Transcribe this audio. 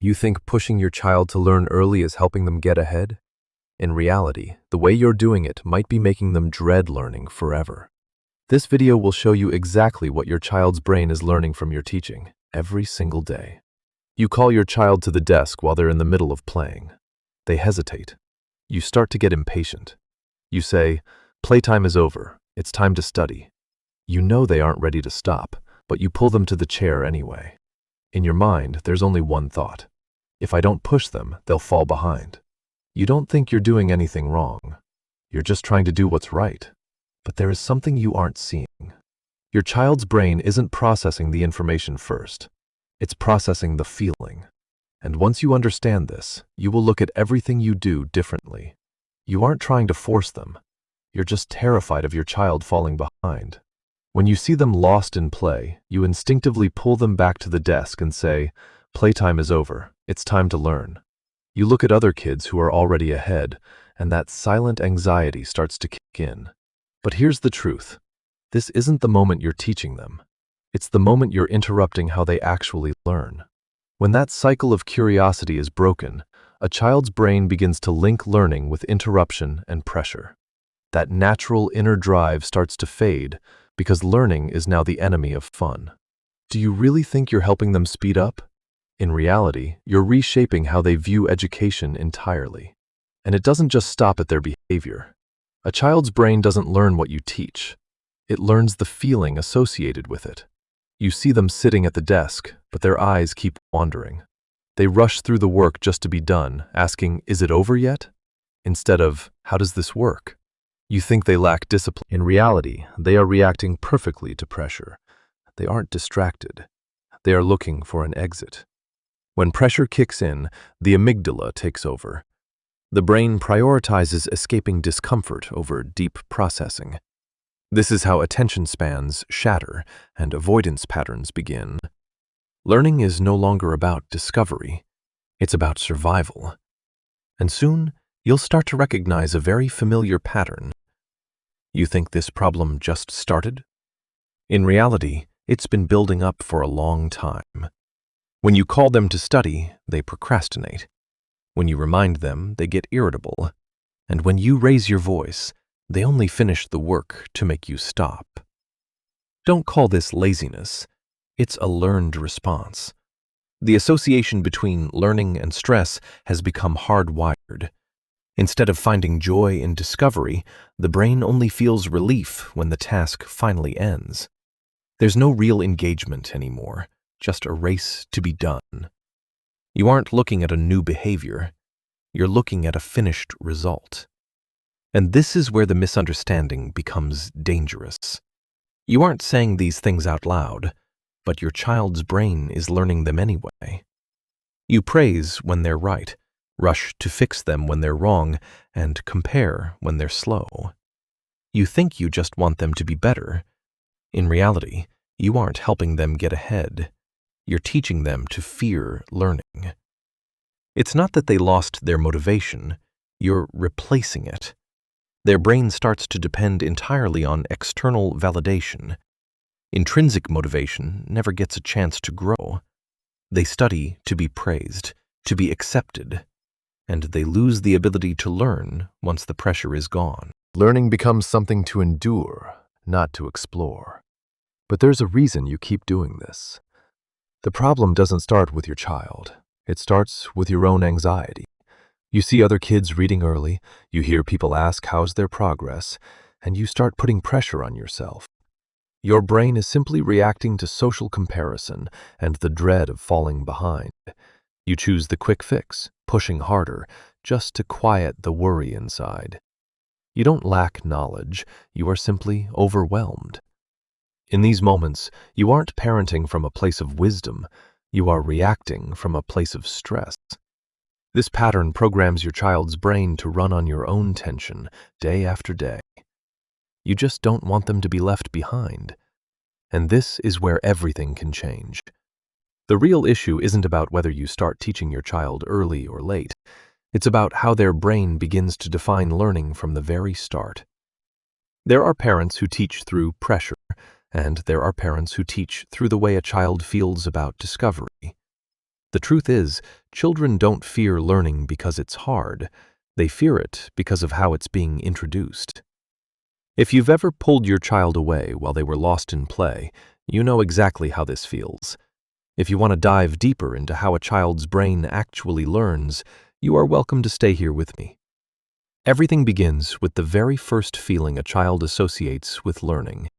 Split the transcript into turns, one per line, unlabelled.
You think pushing your child to learn early is helping them get ahead? In reality, the way you're doing it might be making them dread learning forever. This video will show you exactly what your child's brain is learning from your teaching every single day. You call your child to the desk while they're in the middle of playing. They hesitate. You start to get impatient. You say, "Playtime is over. It's time to study." You know they aren't ready to stop, but you pull them to the chair anyway. In your mind, there's only one thought. If I don't push them, they'll fall behind. You don't think you're doing anything wrong. You're just trying to do what's right. But there is something you aren't seeing. Your child's brain isn't processing the information first. It's processing the feeling. And once you understand this, you will look at everything you do differently. You aren't trying to force them. You're just terrified of your child falling behind. When you see them lost in play, you instinctively pull them back to the desk and say, "Playtime is over. It's time to learn." You look at other kids who are already ahead, and that silent anxiety starts to kick in. But here's the truth. This isn't the moment you're teaching them. It's the moment you're interrupting how they actually learn. When that cycle of curiosity is broken, a child's brain begins to link learning with interruption and pressure. That natural inner drive starts to fade because learning is now the enemy of fun. Do you really think you're helping them speed up? In reality, you're reshaping how they view education entirely. And it doesn't just stop at their behavior. A child's brain doesn't learn what you teach. It learns the feeling associated with it. You see them sitting at the desk, but their eyes keep wandering. They rush through the work just to be done, asking, "Is it over yet?" instead of, "How does this work?" You think they lack discipline. In reality, they are reacting perfectly to pressure. They aren't distracted. They are looking for an exit. When pressure kicks in, the amygdala takes over. The brain prioritizes escaping discomfort over deep processing. This is how attention spans shatter and avoidance patterns begin. Learning is no longer about discovery. It's about survival. And soon, you'll start to recognize a very familiar pattern. You think this problem just started? In reality, it's been building up for a long time. When you call them to study, they procrastinate. When you remind them, they get irritable. And when you raise your voice, they only finish the work to make you stop. Don't call this laziness. It's a learned response. The association between learning and stress has become hardwired. Instead of finding joy in discovery, the brain only feels relief when the task finally ends. There's no real engagement anymore, just a race to be done. You aren't looking at a new behavior. You're looking at a finished result. And this is where the misunderstanding becomes dangerous. You aren't saying these things out loud, but your child's brain is learning them anyway. You praise when they're right, rush to fix them when they're wrong, and compare when they're slow. You think you just want them to be better. In reality, you aren't helping them get ahead. You're teaching them to fear learning. It's not that they lost their motivation. You're replacing it. Their brain starts to depend entirely on external validation. Intrinsic motivation never gets a chance to grow. They study to be praised, to be accepted, and they lose the ability to learn once the pressure is gone. Learning becomes something to endure, not to explore. But there's a reason you keep doing this. The problem doesn't start with your child. It starts with your own anxiety. You see other kids reading early, you hear people ask how's their progress, and you start putting pressure on yourself. Your brain is simply reacting to social comparison and the dread of falling behind. You choose the quick fix, pushing harder, just to quiet the worry inside. You don't lack knowledge, you are simply overwhelmed. In these moments, you aren't parenting from a place of wisdom, you are reacting from a place of stress. This pattern programs your child's brain to run on your own tension day after day. You just don't want them to be left behind. And this is where everything can change. The real issue isn't about whether you start teaching your child early or late. It's about how their brain begins to define learning from the very start. There are parents who teach through pressure, and there are parents who teach through the way a child feels about discovery. The truth is, children don't fear learning because it's hard. They fear it because of how it's being introduced. If you've ever pulled your child away while they were lost in play, you know exactly how this feels. If you want to dive deeper into how a child's brain actually learns, you are welcome to stay here with me. Everything begins with the very first feeling a child associates with learning.